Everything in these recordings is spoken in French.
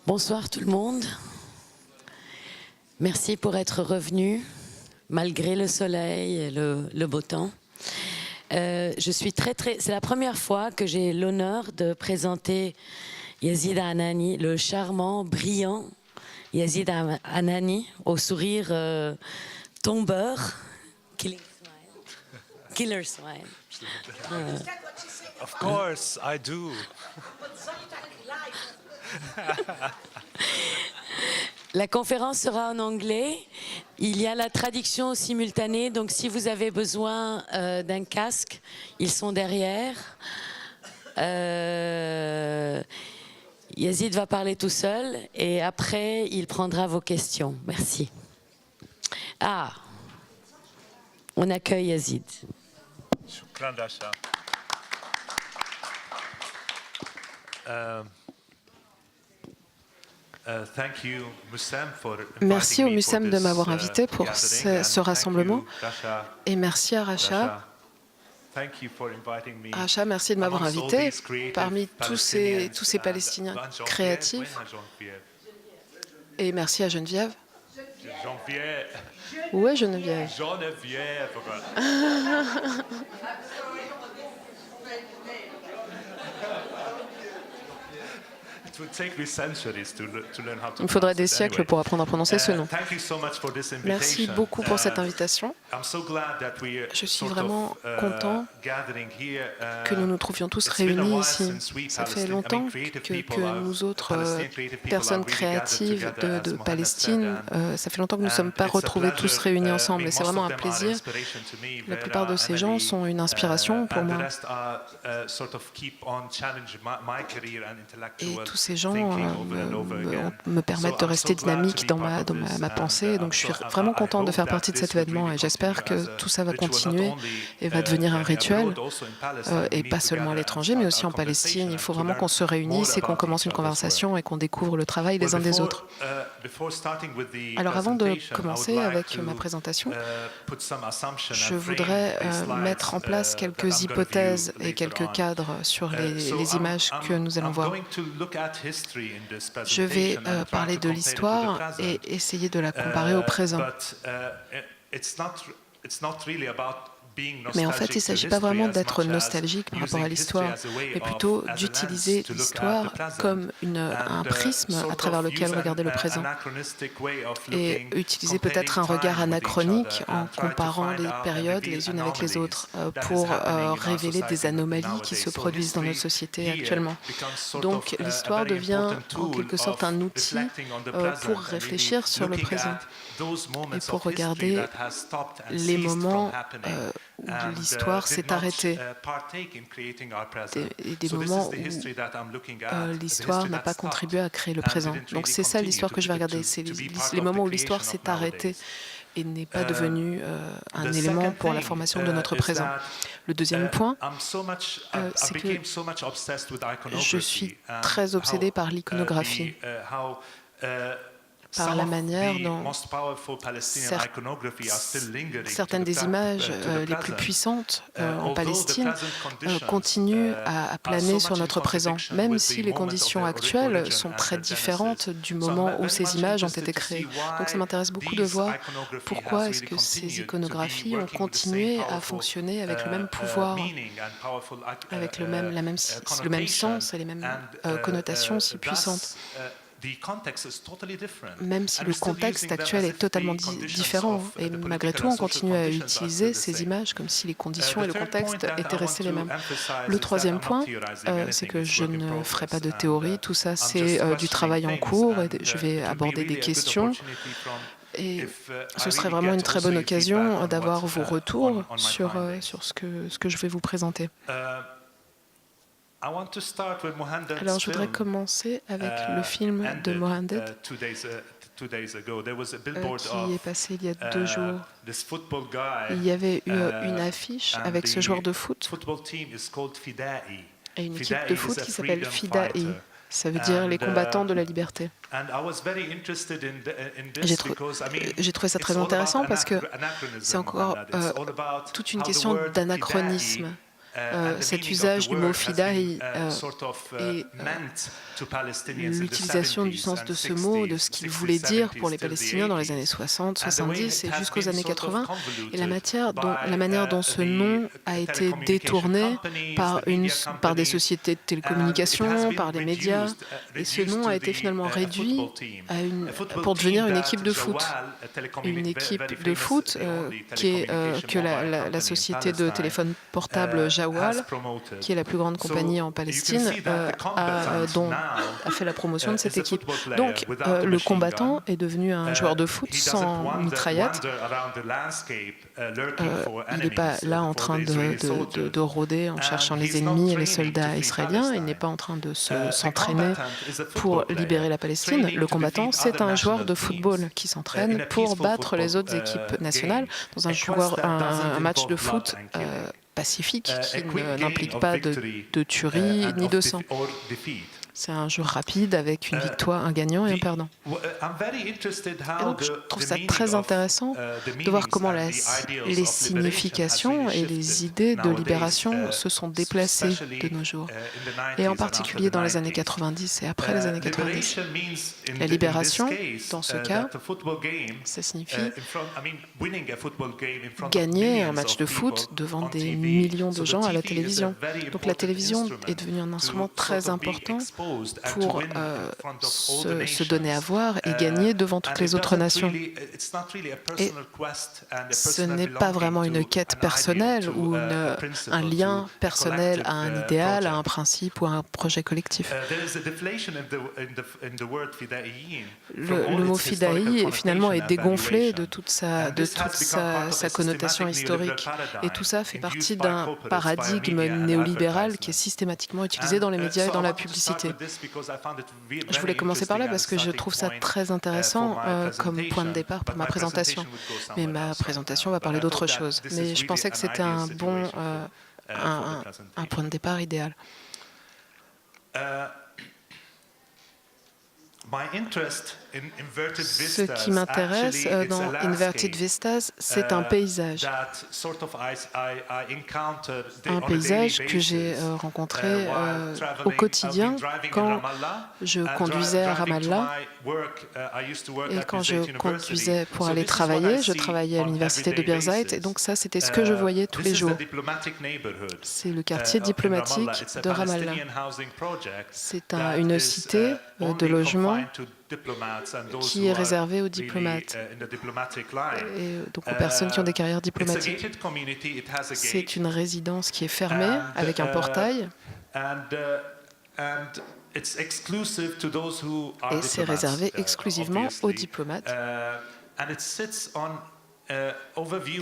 Bonsoir tout le monde. Merci pour être revenu, malgré le soleil et le beau temps. C'est la première fois que j'ai l'honneur de présenter Yazid Hanani, le charmant, brillant Yazid Hanani, au sourire tombeur. Killer smile. Of course, I do. La conférence sera en anglais. Il y a la traduction simultanée, donc si vous avez besoin d'un casque, ils sont derrière. Yazid va parler tout seul et après, il prendra vos questions. Merci. Ah, on accueille Yazid. Shukran, Rasha. Merci au MUSEM de m'avoir invité pour ce rassemblement et merci à Rasha. Rasha, merci de m'avoir invité parmi tous ces Palestiniens créatifs. Et merci à Geneviève. Où est Geneviève? Il faudrait des siècles pour apprendre à prononcer ce nom. Merci beaucoup pour cette invitation. Je suis vraiment content que nous nous trouvions tous réunis ici. Ça fait longtemps que nous autres personnes créatives de Palestine, ça fait longtemps que nous ne sommes pas retrouvés tous réunis ensemble. Et c'est vraiment un plaisir. La plupart de ces gens sont une inspiration pour moi. Et tous ces gens me permettent de rester dynamique dans ma pensée. Donc je suis vraiment content de faire partie de cet événement et j'espère que tout ça va continuer et va devenir un rituel. Et pas seulement à l'étranger, mais aussi en Palestine. Il faut vraiment qu'on se réunisse et qu'on commence une conversation et qu'on découvre le travail des uns des autres. Alors avant de commencer avec ma présentation, je voudrais mettre en place quelques hypothèses et quelques cadres sur les images que nous allons voir. Je vais parler de l'histoire et essayer de la comparer au présent. Mais en fait, il ne s'agit pas vraiment d'être nostalgique par rapport à l'histoire, mais plutôt d'utiliser l'histoire comme un prisme à travers lequel regarder le présent. Et utiliser peut-être un regard anachronique en comparant les périodes les unes avec les autres pour révéler des anomalies qui se produisent dans notre société actuellement. Donc l'histoire devient en quelque sorte un outil pour réfléchir sur le présent et pour regarder les moments où l'histoire s'est arrêtée et des moments où l'histoire n'a pas contribué à créer le présent. Donc c'est ça l'histoire que je vais regarder, c'est les moments où l'histoire s'est arrêtée et n'est pas devenue un élément pour la formation de notre présent. Le deuxième point, c'est que je suis très obsédé par l'iconographie, par la manière dont certaines des images les plus puissantes en Palestine continuent à planer sur notre présent, même si les conditions actuelles sont très différentes du moment où ces images ont été créées. Donc ça m'intéresse beaucoup de voir pourquoi est-ce que ces iconographies ont continué à fonctionner avec le même pouvoir, avec le même sens et les mêmes connotations si puissantes. Même si le contexte actuel est totalement différent. Et malgré tout, on continue à utiliser ces images comme si les conditions et le contexte étaient restés les mêmes. Le troisième point, c'est que je ne ferai pas de théorie. Tout ça, c'est du travail en cours. Et je vais aborder des questions. Et ce serait vraiment une très bonne occasion d'avoir vos retours sur ce que je vais vous présenter. Alors, je voudrais commencer avec le film de Mohandet qui est passé il y a 2 jours. Il y avait eu une affiche avec ce joueur de foot et une équipe de foot qui s'appelle Fida'i. Ça veut dire les combattants de la liberté. J'ai trouvé ça très intéressant parce que c'est encore toute une question d'anachronisme. cet usage du mot fidahi et l'utilisation du sens de ce mot, de ce qu'il voulait dire pour les Palestiniens dans les années 60, 70 et jusqu'aux années 80, et la manière dont ce nom a été détourné par des sociétés de télécommunications, par les médias, et ce nom a été finalement réduit pour devenir une équipe de foot. Une équipe de foot que la société de téléphone portable Jawwal, qui est la plus grande compagnie en Palestine, a fait la promotion de cette équipe. Donc, le combattant est devenu un joueur de foot sans mitraillette. Il n'est pas là en train de rôder en cherchant les ennemis et les soldats israéliens. Il n'est pas en train de s'entraîner pour libérer la Palestine. Le combattant, c'est un joueur de football qui s'entraîne pour battre les autres équipes nationales dans un match de foot pacifique qui n'implique pas de tuerie ni de sang. C'est un jeu rapide avec une victoire, un gagnant et un perdant. Et donc, je trouve ça très intéressant de voir comment les significations et les idées de libération se sont déplacées de nos jours. Et en particulier dans les années 90 et après les années 90. La libération, dans ce cas, ça signifie gagner un match de foot devant des millions de gens à la télévision. Donc la télévision est devenue un instrument très important pour se donner à voir et gagner devant toutes les autres nations. Et ce n'est pas vraiment une quête personnelle ou un lien personnel à un idéal, à un principe ou à un projet collectif. Le mot fidaï finalement est dégonflé de toute sa connotation historique. Et tout ça fait partie d'un paradigme néolibéral qui est systématiquement utilisé dans les médias et dans la publicité. Je voulais commencer par là parce que je trouve ça très intéressant comme point de départ pour ma présentation. Mais ma présentation va parler d'autre chose. Mais je pensais que c'était un point de départ idéal. Ce qui m'intéresse dans Inverted Vistas, c'est un paysage. Un paysage que j'ai rencontré au quotidien quand je conduisais à Ramallah. Et quand je conduisais pour aller travailler, je travaillais à l'université de Birzeit. Et donc ça, c'était ce que je voyais tous les jours. C'est le quartier diplomatique de Ramallah. C'est une cité de logement qui est réservé aux diplomates et donc aux personnes qui ont des carrières diplomatiques. C'est une résidence qui est fermée avec un portail et c'est réservé exclusivement aux diplomates. Et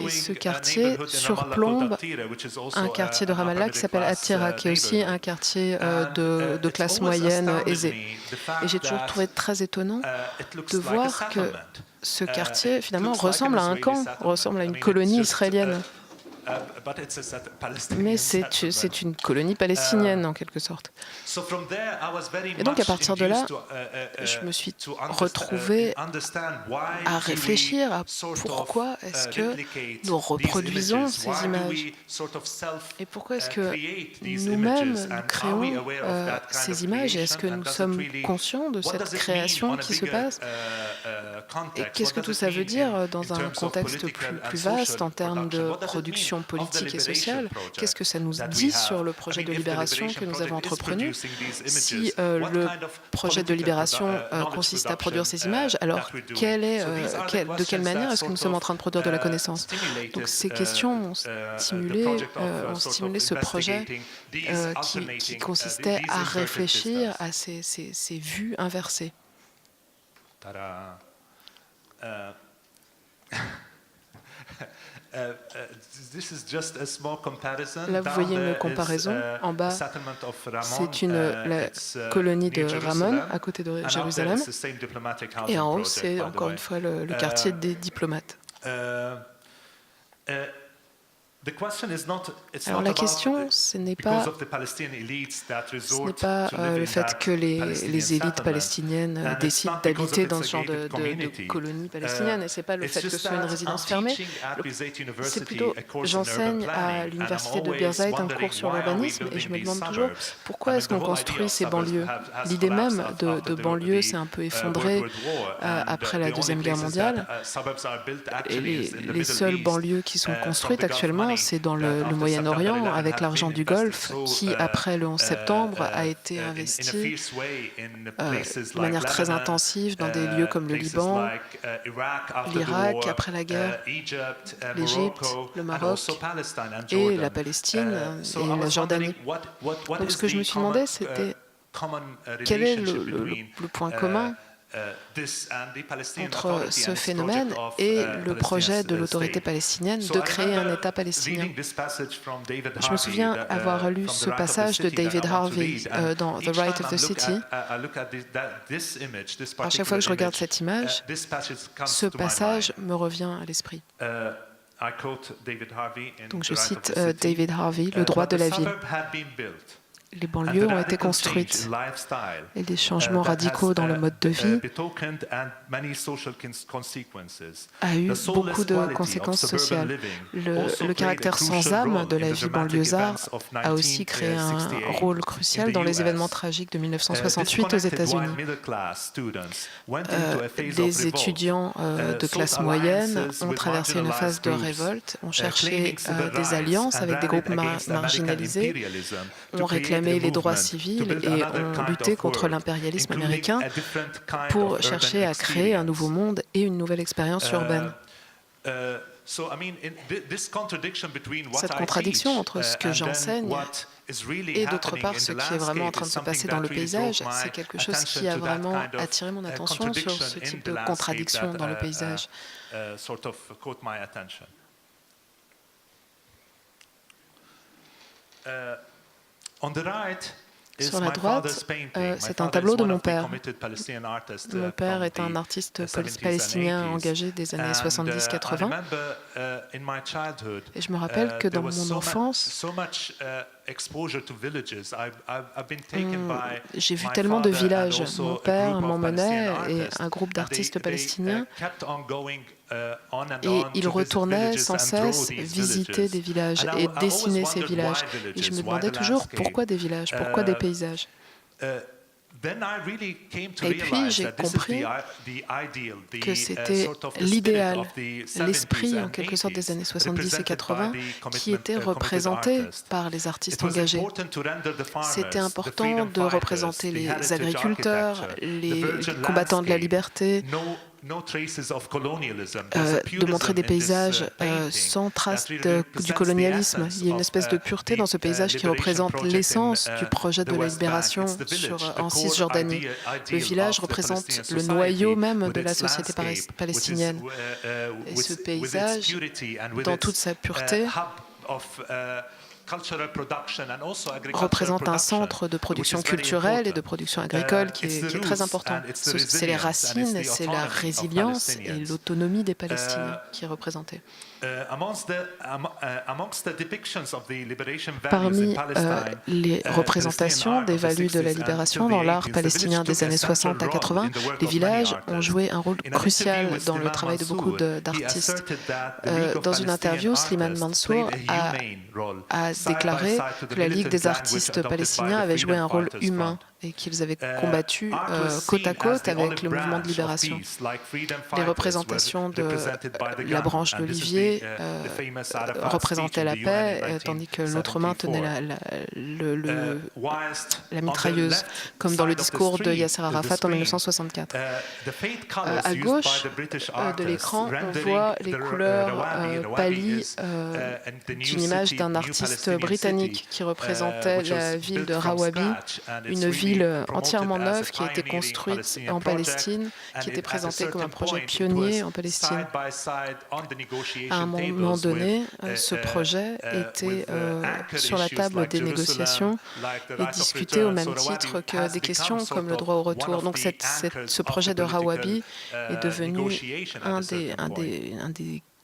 ce quartier surplombe un quartier de Ramallah qui s'appelle Atira, qui est aussi un quartier de classe moyenne aisée. Et j'ai toujours trouvé très étonnant de voir que ce quartier, finalement, ressemble à un camp, ressemble à une colonie israélienne. Mais c'est une colonie palestinienne, en quelque sorte. Et donc, à partir de là, je me suis retrouvé à réfléchir à pourquoi est-ce que nous reproduisons ces images et pourquoi est-ce que nous-mêmes nous créons ces images et est-ce que nous sommes conscients de cette création qui se passe et qu'est-ce que tout ça veut dire dans un contexte plus vaste en termes de production politique et sociale. Qu'est-ce que ça nous dit sur le projet de libération que nous avons entreprenus? Si le projet de libération consiste à produire ces images, alors de quelle manière est-ce que nous sommes en train de produire de la connaissance? Donc ces questions ont stimulé ce projet qui consistait à réfléchir à ces vues inversées. Là, vous voyez une comparaison. En bas, c'est la colonie de Ramon, à côté de Jérusalem. Et en haut, c'est encore une fois le quartier des diplomates. Alors la question, ce n'est pas le fait que les élites palestiniennes décident d'habiter dans ce genre de colonie palestinienne, et ce n'est pas le fait que ce soit une résidence fermée. C'est plutôt, j'enseigne à l'université de Birzeit un cours sur l'urbanisme, et je me demande toujours pourquoi est-ce qu'on construit ces banlieues. L'idée même de banlieue s'est un peu effondrée après la Deuxième Guerre mondiale. Et les seules banlieues qui sont construites actuellement, c'est dans le Moyen-Orient, avec l'argent du Golfe, qui, après le 11 septembre, a été investi de manière très intensive dans des lieux comme le Liban, l'Irak après la guerre, l'Égypte, le Maroc et la Palestine et la Jordanie. Donc ce que je me suis demandé, c'était quel est le point commun entre ce phénomène et le projet de l'autorité palestinienne de créer un État palestinien. Je me souviens avoir lu ce passage de David Harvey dans The Right of the City. À chaque fois que je regarde cette image, ce passage me revient à l'esprit. Donc je cite David Harvey, Le droit de la ville. Les banlieues ont été construites et des changements radicaux dans le mode de vie a eu beaucoup de conséquences sociales. Le caractère sans âme de la vie banlieusarde a aussi créé un rôle crucial dans les événements tragiques de 1968 aux États-Unis. Des étudiants de classe moyenne ont traversé une phase de révolte, ont cherché des alliances avec des groupes marginalisés, ont réclamé les droits civils et ont lutté contre l'impérialisme américain pour chercher à créer un nouveau monde et une nouvelle expérience urbaine. Cette contradiction entre ce que j'enseigne et d'autre part ce qui est vraiment en train de se passer dans le paysage, c'est quelque chose qui a vraiment attiré mon attention sur ce type de contradiction dans le paysage. Sur la droite, c'est un tableau de mon père. Mon père est un artiste palestinien engagé des années 70-80. Et je me rappelle que dans mon enfance, j'ai vu tellement de villages. Mon père m'emmenait et un groupe d'artistes palestiniens. Et il retournait sans cesse visiter des villages et dessiner ces villages. Et je me demandais toujours pourquoi des villages, pourquoi des paysages. Et puis j'ai compris que c'était l'idéal, l'esprit en quelque sorte des années 70 et 80 qui était représenté par les artistes engagés. C'était important de représenter les agriculteurs, les combattants de la liberté, de montrer des paysages sans trace du colonialisme. Il y a une espèce de pureté dans ce paysage qui représente l'essence du projet de la libération en Cisjordanie. Le village représente le noyau même de la société palestinienne. Et ce paysage, dans toute sa pureté, représente un centre de production culturelle et de production agricole qui est très important. C'est les racines, c'est la résilience et l'autonomie des Palestiniens qui est représentée. Parmi les représentations des values de la libération dans l'art palestinien des années 60 à 80, les villages ont joué un rôle crucial dans le travail de beaucoup d'artistes. Dans une interview, Slimane Mansour a déclaré que la Ligue des artistes palestiniens avait joué un rôle humain et qu'ils avaient combattu côte à côte avec le mouvement de libération. Les représentations de la branche d'olivier représentaient la paix, tandis que l'autre main tenait la mitrailleuse, comme dans le discours de Yasser Arafat en 1964. À gauche de l'écran, on voit les couleurs pâlies d'une image d'un artiste britannique qui représentait la ville de Rawabi, une ville entièrement neuve qui a été construite en Palestine, qui était présentée comme un projet pionnier en Palestine. À un moment donné, ce projet était sur la table des négociations et discuté au même titre que des questions comme le droit au retour. Donc ce projet de Rawabi est devenu un des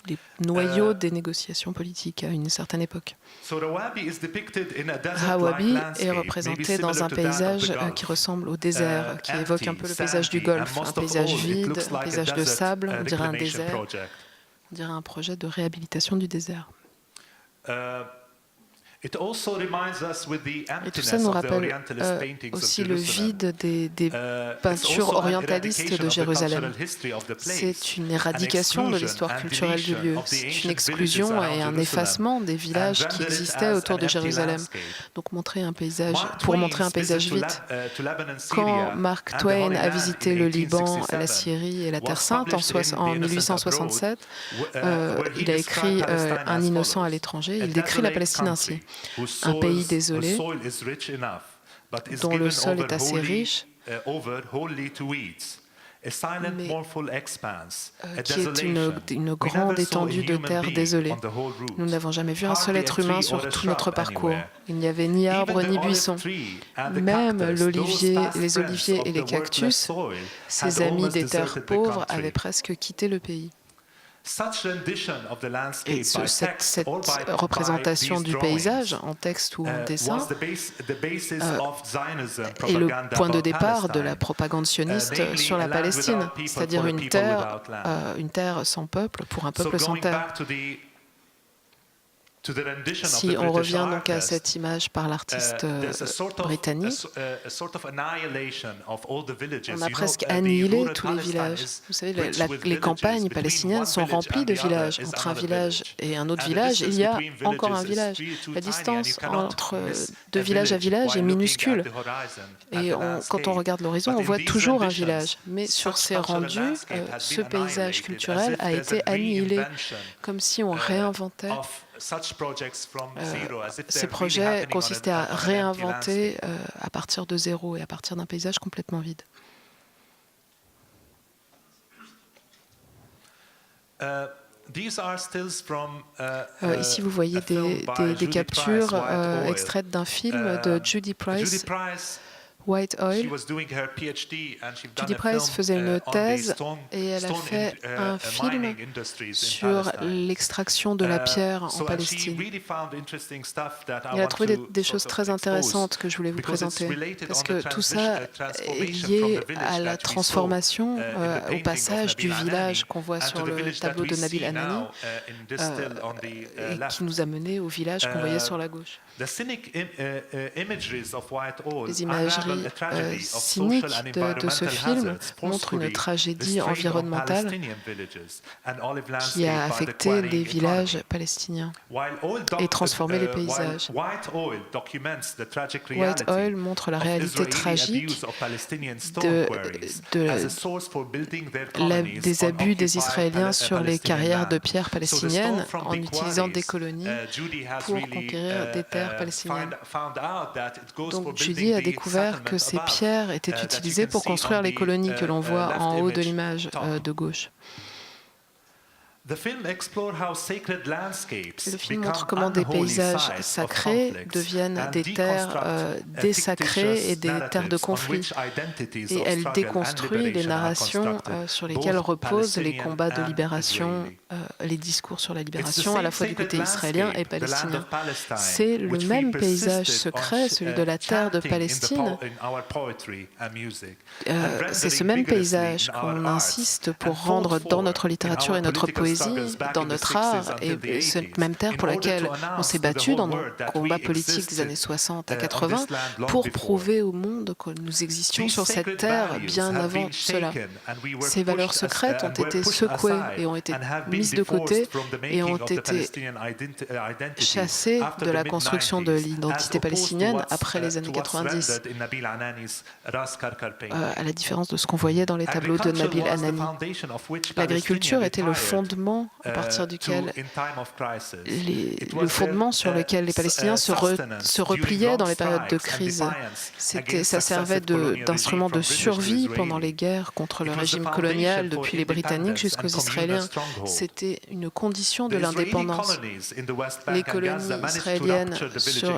les noyaux des négociations politiques à une certaine époque. Rawabi est représenté dans un paysage qui ressemble au désert, qui évoque un peu le paysage du Golfe, un paysage vide, un paysage de sable, on dirait un désert, on dirait un projet de réhabilitation du désert. Et tout ça nous rappelle aussi le vide des peintures orientalistes de Jérusalem. C'est une éradication de l'histoire culturelle du lieu. C'est une exclusion et un effacement des villages qui existaient autour de Jérusalem. Donc pour montrer un paysage vide. Quand Mark Twain a visité le Liban, la Syrie et la Terre Sainte en 1867, il a écrit Un innocent à l'étranger. Il décrit la Palestine ainsi. Un pays désolé, dont le sol est assez riche, mais qui est une grande étendue de terre désolée. Nous n'avons jamais vu un seul être humain sur tout notre parcours. Il n'y avait ni arbre ni buisson. Même les oliviers et les cactus, ces amis des terres pauvres, avaient presque quitté le pays. Et cette représentation du paysage, en texte ou en dessin, est le point de départ de la propagande sioniste sur la Palestine, c'est-à-dire une terre sans peuple pour un peuple sans terre. Si on revient donc à cette image par l'artiste britannique, on a presque annihilé tous les villages. Vous savez, les campagnes palestiniennes sont remplies de villages. Entre un village et un autre village, il y a encore un village. La distance entre de village à village est minuscule. Et quand on regarde l'horizon, on voit toujours un village. Mais sur ces rendus, ce paysage culturel a été annihilé, comme si on réinventait. Ces projets consistaient à réinventer à partir de zéro et à partir d'un paysage complètement vide. Ici, vous voyez des captures extraites d'un film de Judy Price, White Oil. Judy Price faisait une thèse et elle a fait un film sur l'extraction de la pierre en Palestine. Elle a trouvé des choses très intéressantes que je voulais vous présenter, parce que tout ça est lié à la transformation, au passage du village qu'on voit sur le tableau de Nabil Anani, et qui nous a menés au village qu'on voyait sur la gauche. Les imageries cyniques de ce film montrent une tragédie environnementale qui a affecté les villages palestiniens et transformé les paysages. White Oil montre la réalité tragique des abus des Israéliens sur les carrières de pierre palestiniennes en utilisant des colonies pour conquérir des terres palestiniennes. Donc Judy a découvert que ces pierres étaient utilisées pour construire les colonies que l'on voit en haut de l'image de gauche. Le film montre comment des paysages sacrés deviennent des terres désacrées et des terres de conflit. Et elle déconstruit les narrations sur lesquelles reposent les combats de libération, les discours sur la libération, à la fois du côté israélien et palestinien. C'est le même paysage secret, celui de la terre de Palestine. C'est ce même paysage qu'on insiste pour rendre dans notre littérature et notre poésie, dans notre art, et cette même terre pour laquelle on s'est battu dans nos combats politiques des années 60 à 80 pour prouver au monde que nous existions sur cette terre bien avant cela. Ces valeurs secrètes ont été secouées et ont été mises de côté et ont été chassées de la construction de l'identité palestinienne après les années 90, à la différence de ce qu'on voyait dans les tableaux de Nabil Anani. L'agriculture était le fondement à partir duquel le fondement sur lequel les Palestiniens se repliaient dans les périodes de crise. Ça servait d'instrument de survie pendant les guerres contre le régime colonial, depuis les Britanniques jusqu'aux Israéliens. C'était une condition de l'indépendance. Les colonies israéliennes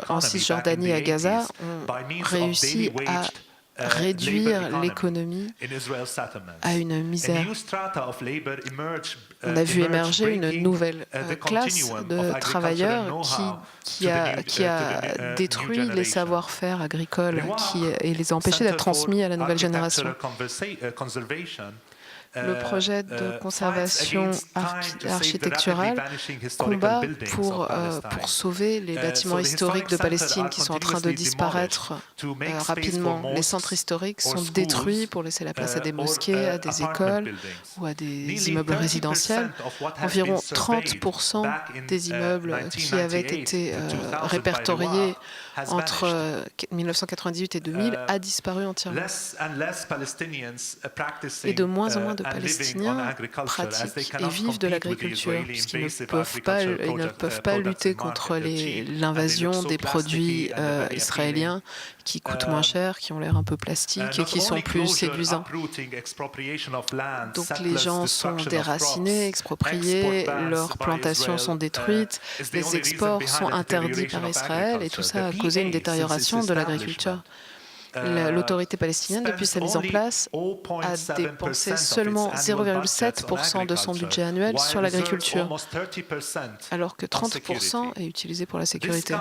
en Cisjordanie et à Gaza ont réussi à réduire l'économie à une misère. On a vu émerger une nouvelle classe de travailleurs qui a détruit les savoir-faire agricoles et les a empêchés d'être transmis à la nouvelle génération. Le projet de conservation architecturale combat pour sauver les bâtiments historiques de Palestine qui sont en train de disparaître rapidement. Les centres historiques sont détruits pour laisser la place à des mosquées, à des écoles ou à des immeubles résidentiels. Environ 30% des immeubles qui avaient été répertoriés entre 1998 et 2000 a disparu entièrement. Et de moins en moins de Palestiniens pratiquent et vivent de l'agriculture, puisqu'ils ne peuvent pas lutter contre l'invasion des produits israéliens qui coûtent moins cher, qui ont l'air un peu plastiques et qui sont plus séduisants. Donc les gens sont déracinés, expropriés, leurs plantations sont détruites, les exports sont interdits par Israël et tout ça a causé une détérioration de l'agriculture. L'autorité palestinienne, depuis sa mise en place, a dépensé seulement 0,7% de son budget annuel sur l'agriculture, alors que 30% est utilisé pour la sécurité.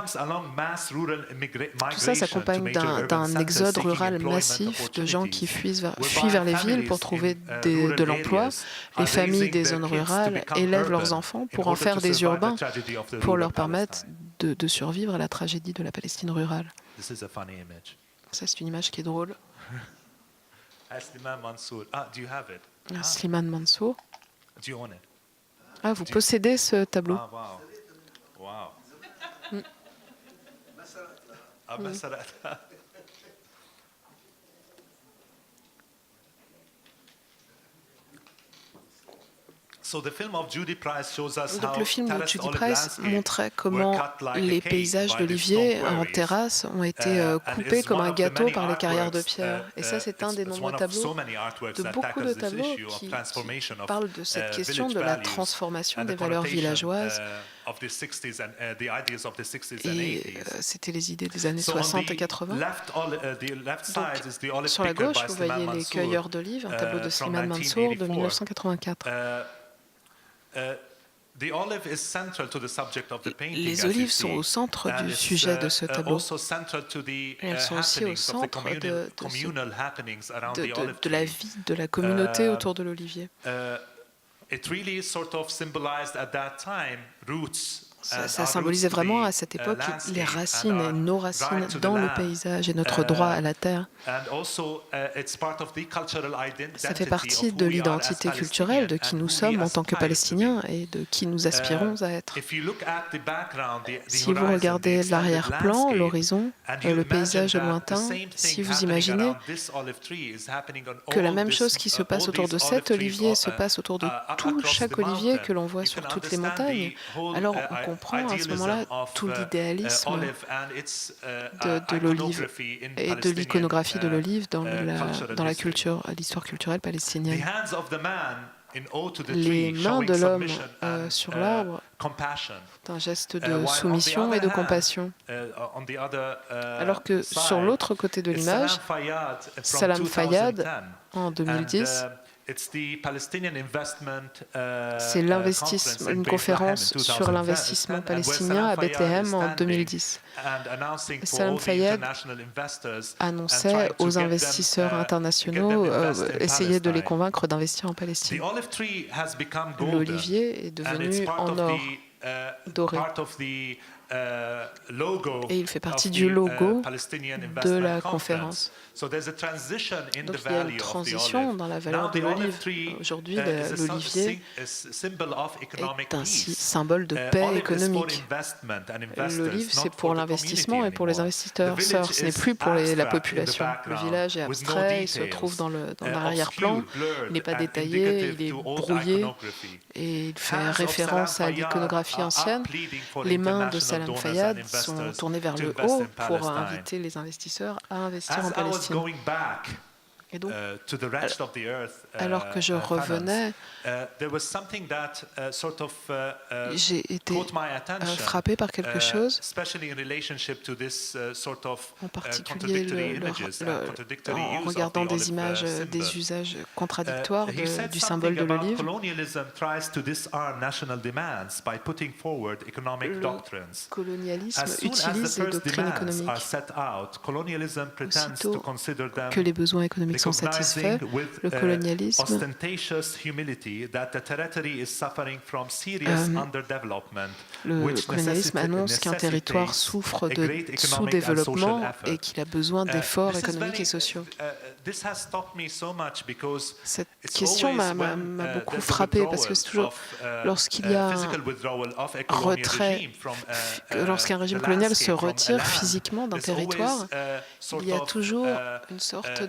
Tout ça s'accompagne d'un exode rural massif de gens qui fuient vers les villes pour trouver de l'emploi. Les familles des zones rurales élèvent leurs enfants pour en faire des urbains, pour leur permettre de survivre à la tragédie de la Palestine rurale. Ça, c'est une image qui est drôle. Slimane Mansour. Ah, vous possédez ce tableau. Donc, le film de Judy Price montrait comment les paysages d'oliviers en terrasse ont été coupés comme un gâteau par les carrières de pierre. Et ça, c'est un des nombreux tableaux, de beaucoup de tableaux qui parlent de cette question de la transformation des valeurs villageoises. Et c'était les idées des années 60 et 80. Donc, sur la gauche, vous voyez les cueilleurs d'olives, un tableau de Slimane Mansour de 1984. Les olives sont au centre du sujet de ce tableau. Et elles sont aussi au centre de la vie de la communauté autour de l'olivier. Ça symbolisait vraiment à cette époque les racines et nos racines dans le paysage et notre droit à la terre. Ça fait partie de l'identité culturelle de qui nous sommes en tant que Palestiniens et de qui nous aspirons à être. Si vous regardez l'arrière-plan, l'horizon, le paysage lointain, si vous imaginez que la même chose qui se passe autour de cet olivier se passe autour de chaque olivier que l'on voit sur toutes les montagnes, alors on comprend à ce moment-là tout l'idéalisme de l'olive et de l'iconographie de l'olive dans la culture, l'histoire culturelle palestinienne. Les mains de l'homme sur l'arbre, d'un geste de soumission et de compassion. Alors que sur l'autre côté de l'image, Salam Fayyad, en 2010, c'est une conférence sur l'investissement palestinien à Bethléem en 2010. Salam Fayyad annonçait aux investisseurs internationaux, essayait de les convaincre d'investir en Palestine. L'olivier est devenu en or doré. Et il fait partie du logo de la conférence. Donc il y a une transition dans la valeur de l'olive. Aujourd'hui, l'olivier est un symbole de paix économique. L'olive, c'est pour l'investissement et pour les investisseurs. Ce n'est plus pour la population. Le village est abstrait, il se trouve dans l'arrière-plan, il n'est pas détaillé, il est brouillé et il fait référence à l'iconographie ancienne. Les mains de Salam Fayyad sont tournées vers le haut pour inviter les investisseurs à investir en Palestine. Et donc, alors que je revenais, j'ai été frappé par quelque chose, en particulier en regardant des images, des usages contradictoires du symbole de l'olive. Le colonialisme utilise les doctrines économiques. Aussitôt que les besoins économiques sont satisfaits, le colonialisme annonce qu'un territoire souffre de sous-développement et qu'il a besoin d'efforts économiques et sociaux. Cette question m'a beaucoup frappé parce que c'est toujours lorsqu'il y a un retrait, lorsqu'un régime colonial se retire physiquement d'un territoire, il y a toujours une sorte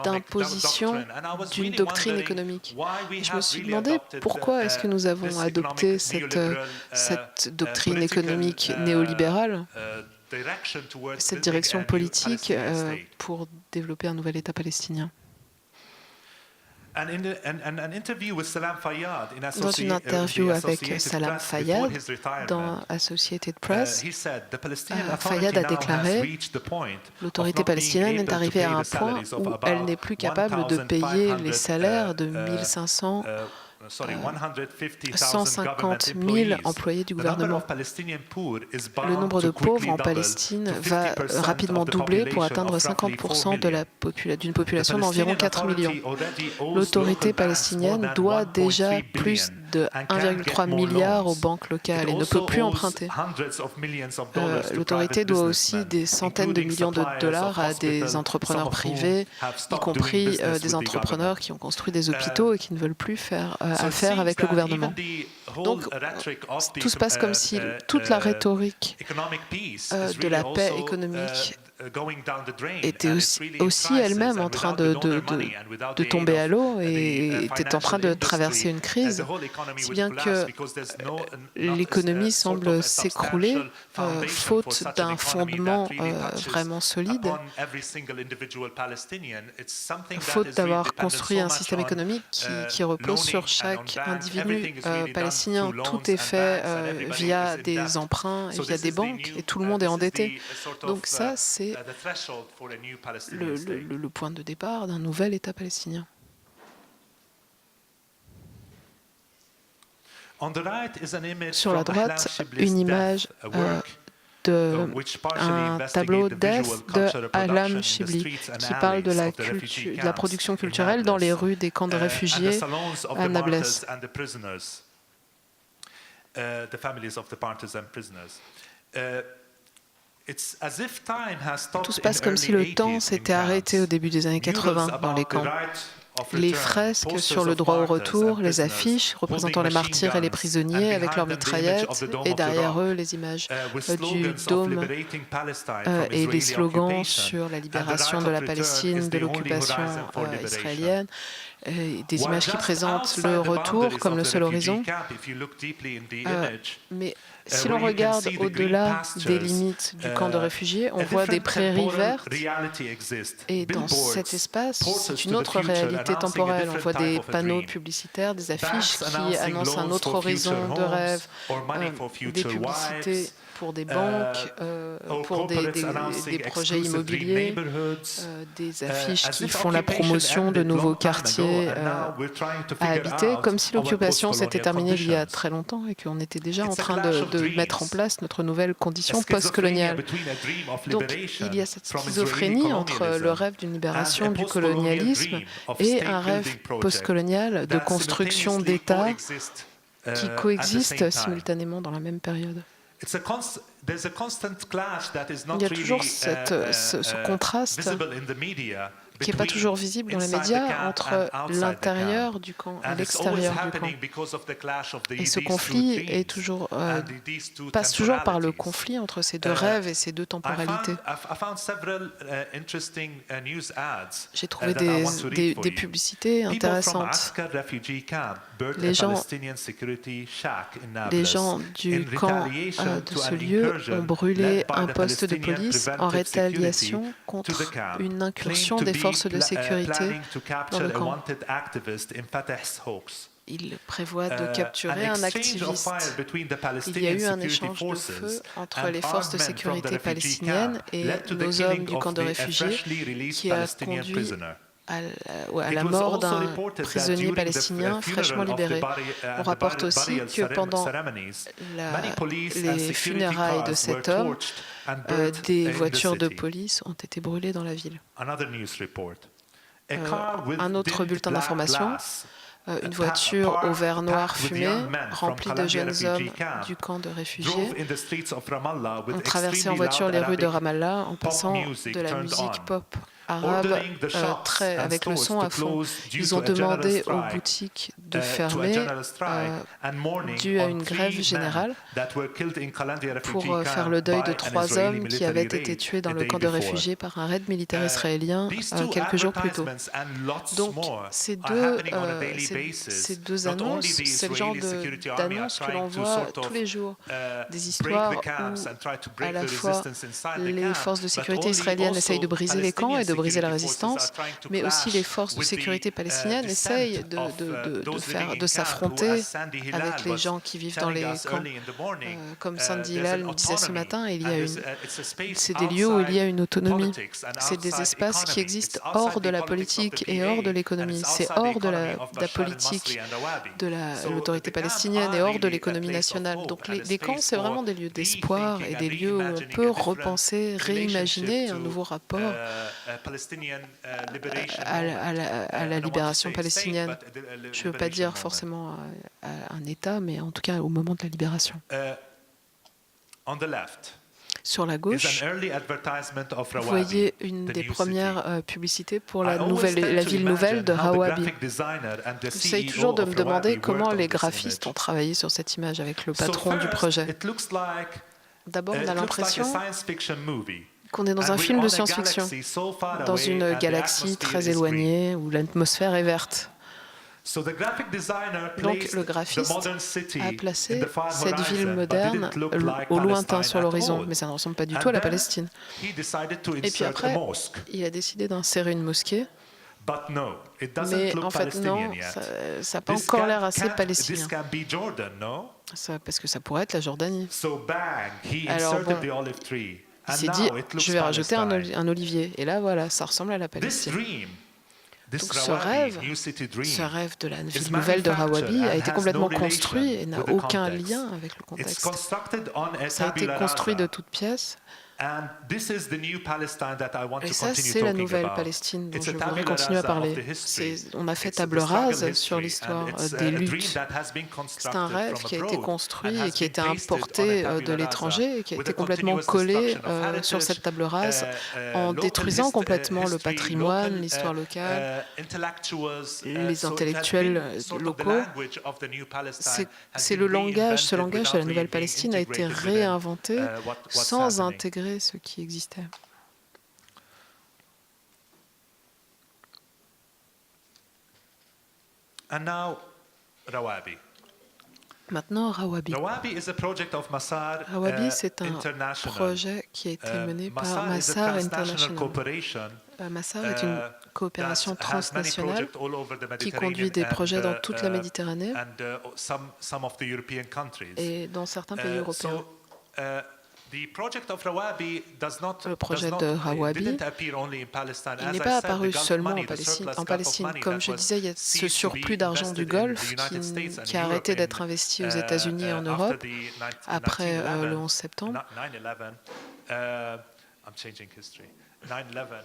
d'imposition d'une doctrine économique. Et je me suis demandé pourquoi est-ce que nous avons adopté cette doctrine économique néolibérale, cette direction politique pour développer un nouvel État palestinien. Dans une interview avec Salam Fayyad dans Associated Press, Fayyad a déclaré « L'autorité palestinienne est arrivée à un point où elle n'est plus capable de payer les salaires de 150 000 employés du gouvernement. Le nombre de pauvres en Palestine va rapidement doubler pour atteindre 50% d'une population d'environ 4 millions. L'autorité palestinienne doit déjà plus de 1,3 milliard aux banques locales et ne peut plus emprunter. L'autorité doit aussi des centaines de millions de dollars à des entrepreneurs privés, y compris des entrepreneurs qui ont construit des hôpitaux et qui ne veulent plus faire affaire avec le gouvernement. Donc, tout se passe comme si toute la rhétorique de la paix économique était aussi elle-même en train de tomber à l'eau et était en train de traverser une crise, si bien que l'économie semble s'écrouler faute d'un fondement vraiment solide, faute d'avoir construit un système économique qui repose sur chaque individu palestinien. Tout est fait via des emprunts et via des banques et tout le monde est endetté. Donc ça, c'est le point de départ d'un nouvel État palestinien. Sur la droite, une image d'un tableau d'Est de Alam Shibli qui parle de la production culturelle dans les rues des camps de réfugiés à Nablus. Tout se passe comme si le temps s'était arrêté au début des années 80 dans les camps. Les fresques sur le droit au retour, les affiches représentant les martyrs et les prisonniers avec leurs mitraillettes, et derrière eux les images du dôme et des slogans sur la libération de la Palestine, de l'occupation israélienne. Des images qui présentent le retour comme le seul horizon. Mais si l'on regarde au-delà des limites du camp de réfugiés, on voit des prairies vertes. Et dans cet espace, c'est une autre réalité temporelle. On voit des panneaux publicitaires, des affiches qui annoncent un autre horizon de rêve, des publicités pour des banques, pour des projets immobiliers, des affiches qui font la promotion de nouveaux quartiers à habiter, comme si l'occupation s'était terminée il y a très longtemps et qu'on était déjà en train de mettre en place notre nouvelle condition post-coloniale. Donc il y a cette schizophrénie entre le rêve d'une libération du colonialisme et un rêve post-colonial de construction d'États qui coexistent simultanément dans la même période. Il y a toujours ce contraste qui n'est pas toujours visible dans les médias entre l'intérieur du camp et l'extérieur du camp. Et ce conflit passe toujours par le conflit entre ces deux rêves et ces deux temporalités. J'ai trouvé des publicités intéressantes. Les gens du camp de ce lieu ont brûlé un poste de police en rétaliation contre une incursion des forces forces de sécurité dans le camp. Il prévoit de capturer un activiste. Il y a eu un échange de feu entre les forces de sécurité palestiniennes et nos hommes du camp de réfugiés qui a conduit à la mort d'un prisonnier palestinien fraîchement libéré. On rapporte aussi que pendant les funérailles de cet homme, des voitures de police ont été brûlées dans la ville. Un autre bulletin d'information, une voiture au verre noir fumé, remplie de jeunes hommes du camp de réfugiés, ont traversé en voiture les rues de Ramallah en passant de la musique pop arabe avec le son à fond. Ils ont demandé aux boutiques de fermer dû à une grève générale pour faire le deuil de 3 hommes qui avaient été tués dans le camp de réfugiés par un raid militaire israélien quelques jours plus tôt. Donc ces deux annonces, c'est le genre d'annonces que l'on voit tous les jours. Des histoires où à la fois les forces de sécurité israéliennes essayent de briser les camps et de briser la résistance, mais aussi les forces de sécurité palestiniennes essayent de s'affronter avec les gens qui vivent dans les camps. Comme Sandy Hilal nous disait ce matin, c'est des lieux où il y a une autonomie. C'est des espaces qui existent hors de la politique et hors de l'économie. C'est hors de la politique de l'autorité palestinienne et hors de l'économie nationale. Donc les camps, c'est vraiment des lieux d'espoir et des lieux où on peut repenser, réimaginer un nouveau rapport à la libération palestinienne. Je ne veux pas dire forcément à un État, mais en tout cas au moment de la libération. Sur la gauche, vous voyez une des premières publicités pour la ville nouvelle de Rawabi. J'essaie toujours de me demander comment les graphistes ont travaillé sur cette image avec le patron du projet. D'abord, on a l'impression qu'on est dans un film de science-fiction, dans une galaxie très éloignée où l'atmosphère est verte. Donc le graphiste a placé cette ville moderne au lointain sur l'horizon, mais ça ne ressemble pas du tout à la Palestine. Et puis après, il a décidé d'insérer une mosquée, mais en fait non, ça n'a pas encore l'air assez palestinien. Parce que ça pourrait être la Jordanie. Alors bon, il s'est dit, je vais rajouter un olivier, et là voilà, ça ressemble à la Palestine. Donc ce rêve de la ville nouvelle de Rawabi a été complètement construit et n'a aucun lien avec le contexte. Ça a été construit de toutes pièces. Et ça, c'est la nouvelle Palestine dont je voudrais continuer à parler. On a fait table rase sur l'histoire des luttes. C'est un rêve qui a été construit et qui a été importé de l'étranger et qui a été complètement collé sur cette table rase en détruisant complètement le patrimoine, l'histoire locale, les intellectuels locaux. C'est le langage, ce langage de la nouvelle Palestine a été réinventé sans intégrer ce qui existait. Maintenant, Rawabi. Rawabi, c'est un projet qui a été mené par Massar International. Massar est une coopération transnationale qui conduit des projets dans toute la Méditerranée et dans certains pays européens. Le projet de Rawabi, il n'est pas apparu seulement en Palestine. Comme je disais, il y a ce surplus d'argent du Golfe qui a arrêté d'être investi aux États-Unis et en Europe après le 11 septembre.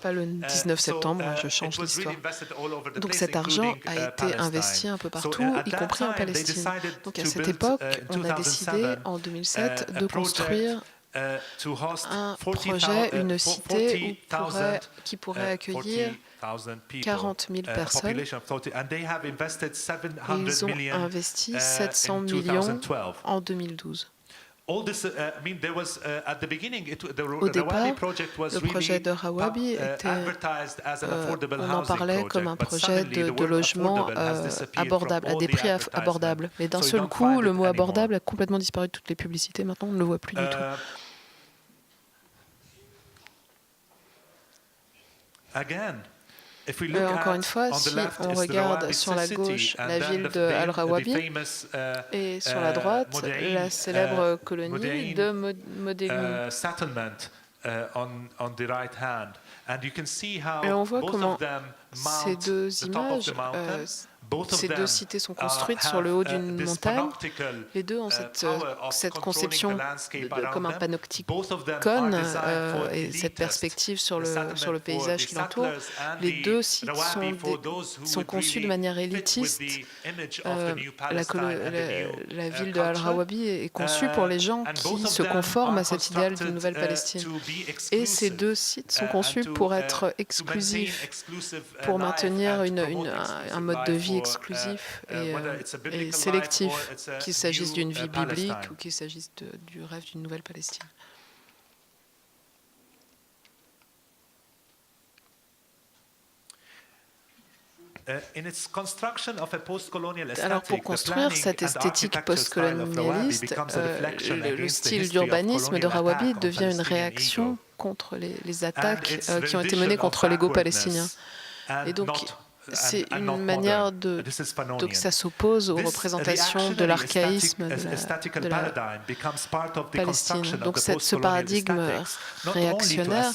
Pas le 19 septembre, je change l'histoire. Donc cet argent a été investi un peu partout, y compris en Palestine. Donc à cette époque, on a décidé en 2007 de construire un projet, une cité qui pourrait accueillir 40 000 personnes. Et ils ont investi 700 millions en 2012. Au départ, le projet de Rawabi on en parlait comme un projet de logement abordable, à des prix abordables. Mais d'un seul coup, le mot abordable a complètement disparu de toutes les publicités. Maintenant, on ne le voit plus du tout. Encore une fois, si on regarde sur la gauche la ville de Al-Rawabi et sur la droite la célèbre colonie de Modéine. Et on voit comment ces deux images, ces deux cités sont construites sur le haut d'une montagne. Les deux ont cette conception comme un panopticon et cette perspective sur le paysage qui l'entoure. Les deux sites sont conçus de manière élitiste. La ville de Al-Rawabi est conçue pour les gens qui se conforment à cet idéal d'une nouvelle Palestine. Et ces deux sites sont conçus pour être exclusifs, pour maintenir un mode de vie exclusif et sélectif, qu'il s'agisse d'une vie biblique ou qu'il s'agisse du rêve d'une nouvelle Palestine. Alors pour construire cette esthétique postcolonialiste, le style d'urbanisme de Rawabi devient une réaction contre les attaques qui ont été menées contre l'ego palestinien. Et donc, c'est une manière que ça s'oppose aux représentations de l'archaïsme de la Palestine. Donc ce paradigme réactionnaire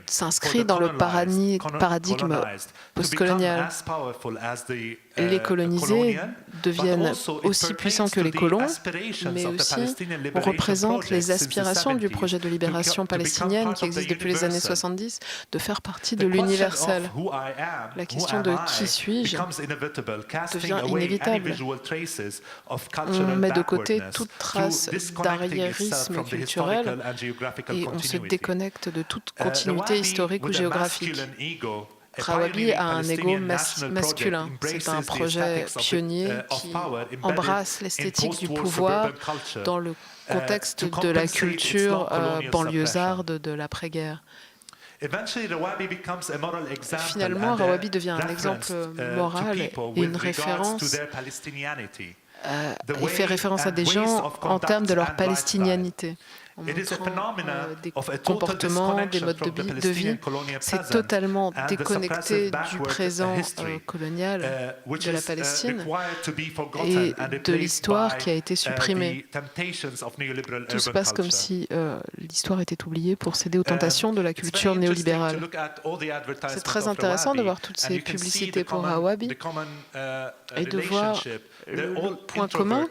s'inscrit dans le paradigme postcolonial. Les colonisés deviennent aussi puissants que les colons, mais aussi on représente les aspirations du projet de libération palestinienne qui existe depuis les années 70, de faire partie de l'universel. La question de qui suis-je devient inévitable. On met de côté toute trace d'arriérisme culturel et on se déconnecte de toute continuité historique ou géographique. Rawabi a un ego masculin. C'est un projet pionnier qui embrasse l'esthétique du pouvoir dans le contexte de la culture banlieusarde de l'après-guerre. Finalement, Rawabi devient un exemple moral et une référence. Il fait référence à des gens en termes de leur palestinianité. En montrant des comportements, des modes de vie. C'est totalement déconnecté du présent colonial de la Palestine et de l'histoire qui a été supprimée. Tout se passe comme si l'histoire était oubliée pour céder aux tentations de la culture néolibérale. C'est très intéressant de voir toutes ces publicités pour Rawabi et de voir le point commun.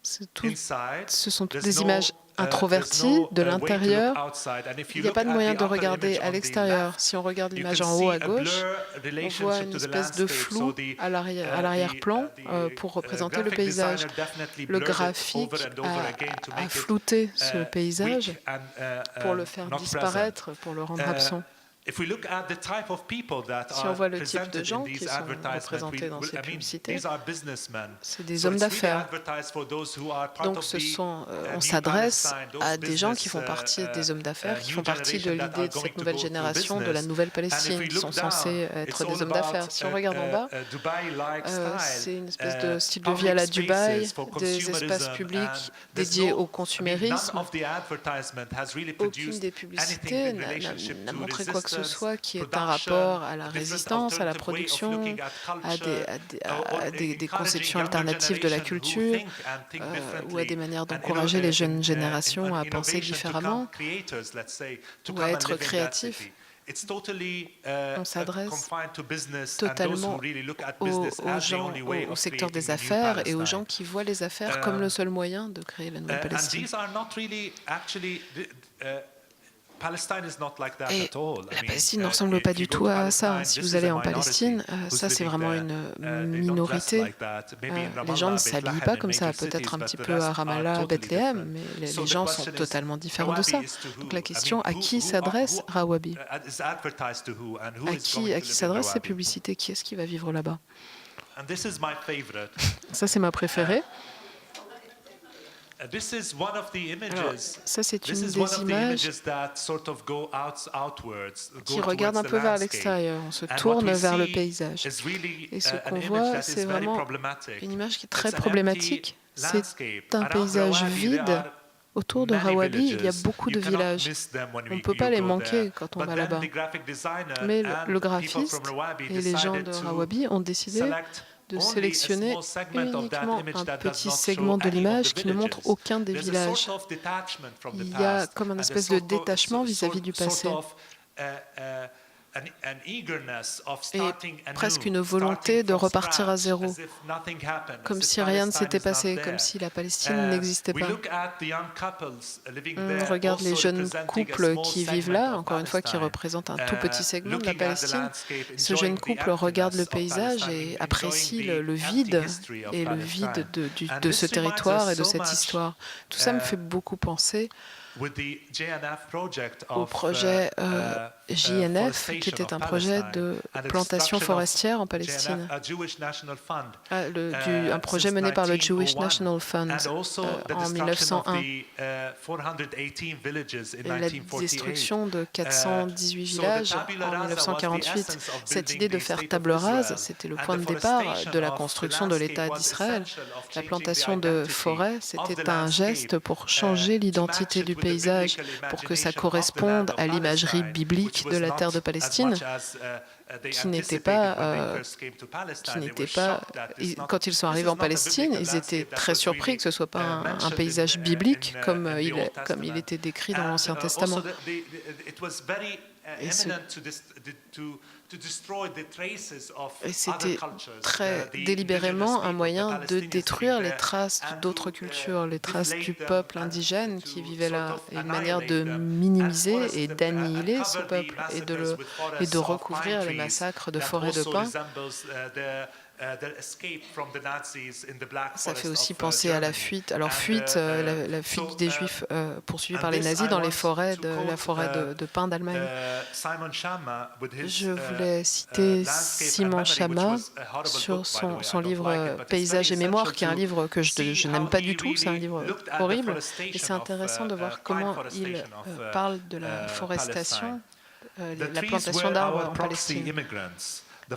Ce sont toutes des images introverties de l'intérieur. Il n'y a pas de moyen de regarder à l'extérieur. Si on regarde l'image en haut à gauche, on voit une espèce de flou à l'arrière-plan pour représenter le paysage. Le graphique a flouté ce paysage pour le faire disparaître, pour le rendre absent. Si on voit le type de gens qui sont représentés dans ces publicités, c'est des hommes d'affaires. Donc on s'adresse à des gens qui font partie des hommes d'affaires, qui font partie de l'idée de cette nouvelle génération, de la nouvelle Palestine, qui sont censés être des hommes d'affaires. Si on regarde en bas, c'est une espèce de style de vie à la Dubaï, des espaces publics dédiés au consumérisme. Aucune des publicités n'a montré quoi que ce soit qui est un rapport à la résistance, à la production, à des conceptions alternatives de la culture ou à des manières d'encourager les jeunes générations à penser différemment ou à être créatifs. On s'adresse totalement aux gens, au secteur des affaires et aux gens qui voient les affaires comme le seul moyen de créer la nouvelle Palestine. Et la Palestine ne ressemble pas du tout à ça. Si vous allez en Palestine, ça c'est vraiment une minorité. Les gens ne s'habillent pas comme ça, peut-être un petit peu à Ramallah, Bethléem, mais les gens sont totalement différents de ça. Donc la question, à qui s'adresse Rawabi? À qui s'adressent ces publicités? Qui est-ce qui va vivre là-bas? Ça c'est ma préférée. Alors, ça, c'est une des images qui regarde un peu vers l'extérieur. On se tourne vers le paysage. Et ce qu'on voit, c'est vraiment une image qui est très problématique. C'est un paysage vide Autour de Rawabi, il y a beaucoup de villages. On ne peut pas les manquer quand on va là-bas. Mais le graphiste et les gens de Rawabi ont décidé de sélectionner uniquement un petit segment de l'image qui ne montre aucun des villages. Il y a comme un espèce de détachement vis-à-vis du passé. Et presque une volonté de repartir à zéro, comme si rien ne s'était passé, comme si la Palestine n'existait pas. On regarde les jeunes couples qui vivent là, encore une fois, qui représentent un tout petit segment de la Palestine. Ce jeune couple regarde le paysage et apprécie le vide et le vide de ce territoire et de cette histoire. Tout ça me fait beaucoup penser au projet JNF, qui était un projet de plantation forestière en Palestine, un projet mené par le Jewish National Fund en 1901, et la destruction de 418 villages en 1948. Cette idée de faire table rase, c'était le point de départ de la construction de l'État d'Israël. La plantation de forêts, c'était un geste pour changer l'identité du paysage, pour que ça corresponde à l'imagerie biblique de la terre de Palestine, qui n'était pas, quand ils sont arrivés en Palestine, ils étaient très surpris que ce ne soit pas un paysage biblique comme il était décrit dans l'Ancien Testament. Et c'était très délibérément un moyen de détruire les traces d'autres cultures, les traces du peuple indigène qui vivait là, et une manière de minimiser et d'annihiler ce peuple et de recouvrir le massacre de forêts de pins. Ça fait aussi penser à la fuite. Alors la fuite des Juifs poursuivis par les nazis dans les forêts de pins d'Allemagne. Je voulais citer Simon Schama sur son livre Paysages et mémoire, qui est un livre que je n'aime pas du tout. C'est un livre horrible. Et c'est intéressant de voir comment il parle de la forestation, la plantation d'arbres en Palestine.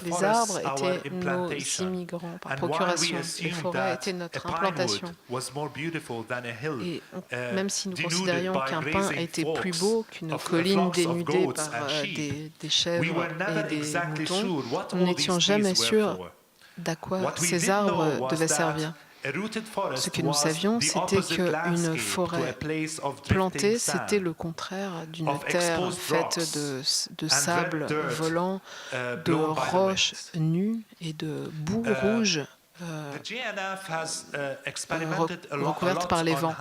Les arbres étaient nos immigrants par procuration. Les forêts étaient notre implantation. Et même si nous considérions qu'un pin était plus beau qu'une colline dénudée par des chèvres et des moutons, nous n'étions jamais sûrs d'à quoi ces arbres devaient servir. Ce que nous savions, c'était qu'une forêt plantée, c'était le contraire d'une terre faite de sable volant, de roches nues et de boue rouge recouverte par les vents.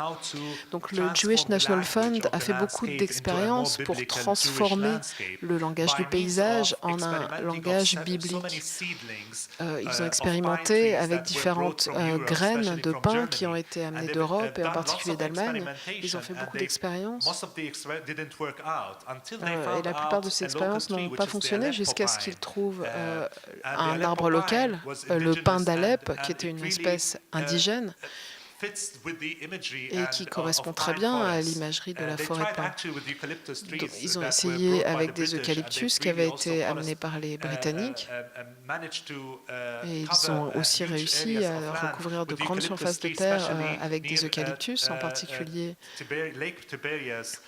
Donc le Jewish National Fund a fait beaucoup d'expériences pour transformer le langage du paysage en un langage biblique. Ils ont expérimenté avec différentes graines de pin qui ont été amenées d'Europe et en particulier d'Allemagne. Ils ont fait beaucoup d'expériences et la plupart de ces expériences n'ont pas fonctionné jusqu'à ce qu'ils trouvent un arbre local, le pin d'Alep, qui était une espèce indigène et qui correspond très bien à l'imagerie de la forêt de pin. Ils ont essayé avec des eucalyptus qui avaient été amenés par les Britanniques, et ils ont aussi réussi à recouvrir de grandes surfaces de terre avec des eucalyptus, en particulier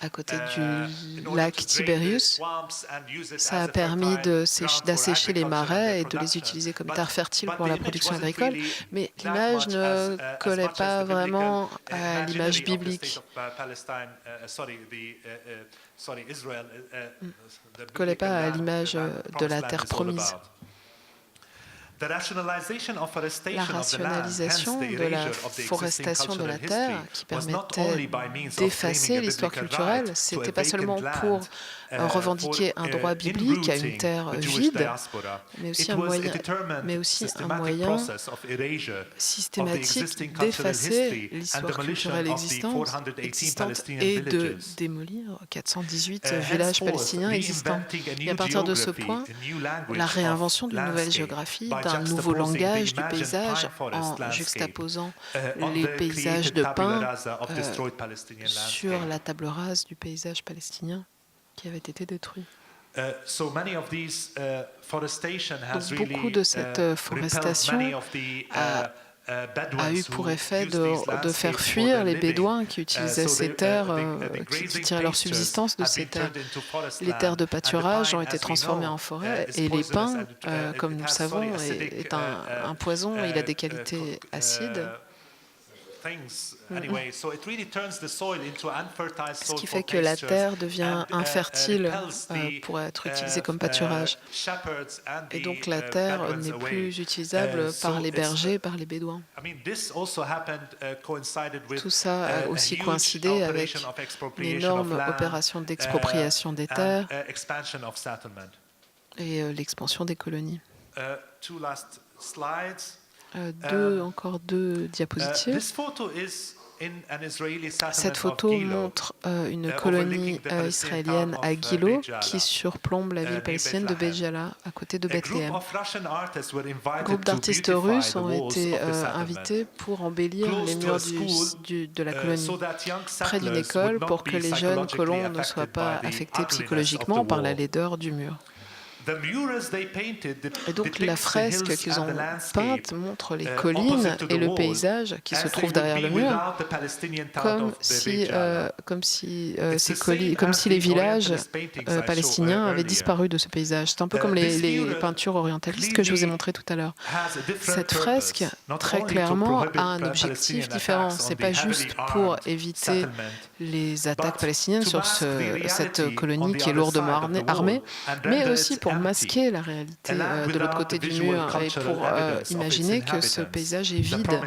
à côté du lac Tiberius. Ça a permis d'assécher les marais et de les utiliser comme terre fertile pour la production agricole, mais l'image ne collait pas vraiment à l'image biblique. Ne collait pas à l'image de la terre promise. La rationalisation de la forestation de la terre, qui permettait d'effacer l'histoire culturelle, ce n'était pas seulement pour revendiquer un droit biblique à une terre vide, mais aussi un moyen systématique d'effacer l'histoire culturelle existante et de démolir 418 villages palestiniens existants. Et à partir de ce point, la réinvention d'une nouvelle géographie, d'un nouveau langage du paysage, en juxtaposant les paysages de pins sur la table rase du paysage palestinien qui avait été détruit. Donc, beaucoup de cette forestation a a eu pour effet de faire fuir les Bédouins qui utilisaient ces terres, qui tiraient leur subsistance de ces terres. Les terres de pâturage ont été transformées en forêt et les pins, comme nous le savons, est un poison, il a des qualités acides. Ce qui fait que la terre devient infertile pour être utilisée comme pâturage. Et donc la terre n'est plus utilisable par les bergers, par les Bédouins. Tout ça a aussi coïncidé avec une énorme opération d'expropriation des terres et l'expansion des colonies. Encore deux diapositives. Cette photo montre une colonie israélienne à Gilo qui surplombe la ville palestinienne de Beit Jala, à côté de Bethléem. Un groupe d'artistes russes ont été invités pour embellir les murs de la colonie, près d'une école, pour que les jeunes colons ne soient pas affectés psychologiquement par la laideur du mur. Et donc la fresque qu'ils ont peinte montre les collines et le paysage qui se trouve derrière le mur, comme si les villages palestiniens avaient disparu de ce paysage. C'est un peu comme les peintures orientalistes que je vous ai montrées tout à l'heure. Cette fresque, très clairement, a un objectif différent. Ce n'est pas juste pour éviter les attaques palestiniennes sur cette colonie qui est lourdement armée, mais aussi pour masquer la réalité de l'autre côté du mur et pour imaginer que ce paysage est vide.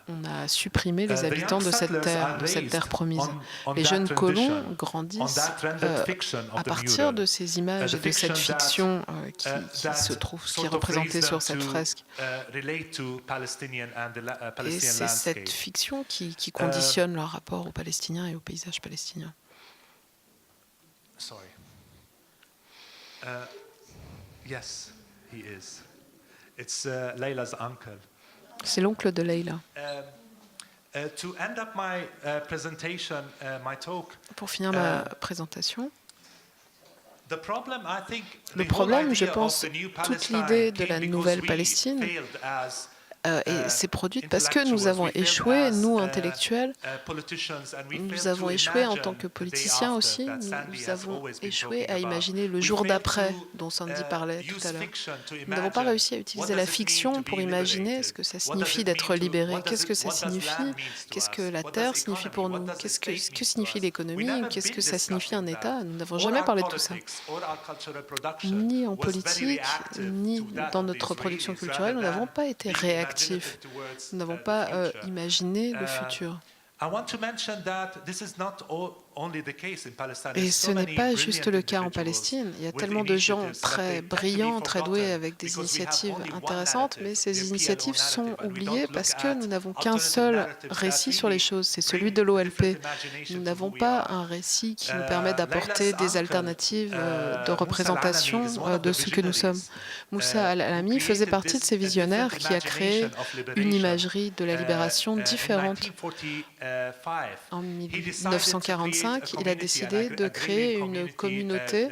On a supprimé les habitants de cette terre promise. Les jeunes colons grandissent à partir de ces images et de cette fiction qui est représentée sur cette fresque. Et c'est cette fiction qui conditionne leur rapport aux Palestiniens et au paysage palestinien. Yes, he is. It's Layla's uncle. C'est l'oncle de Layla. To end up my presentation, my talk. Pour finir ma présentation, le problème, je pense, toute l'idée de la nouvelle Palestine s'est produite parce que nous avons échoué, nous intellectuels, nous avons échoué en tant que politiciens aussi, nous avons échoué à imaginer le jour d'après dont Sandy parlait tout à l'heure. Nous n'avons pas réussi à utiliser la fiction pour imaginer ce que ça signifie d'être libéré. Qu'est-ce que ça signifie? Qu'est-ce que la terre signifie pour nous? Que signifie l'économie? Qu'est-ce que ça signifie un État? Nous n'avons jamais parlé de tout ça. Ni en politique, ni dans notre production culturelle, nous n'avons pas été réactifs. Nous n'avons pas imaginé le futur. Et ce n'est pas juste le cas en Palestine. Il y a tellement de gens très brillants, très doués, avec des initiatives intéressantes, mais ces initiatives sont oubliées parce que nous n'avons qu'un seul récit sur les choses, c'est celui de l'OLP. Nous n'avons pas un récit qui nous permet d'apporter des alternatives de représentation de ce que nous sommes. Moussa Al-Alami faisait partie de ces visionnaires qui a créé une imagerie de la libération différente. En 1945, il a décidé de créer une communauté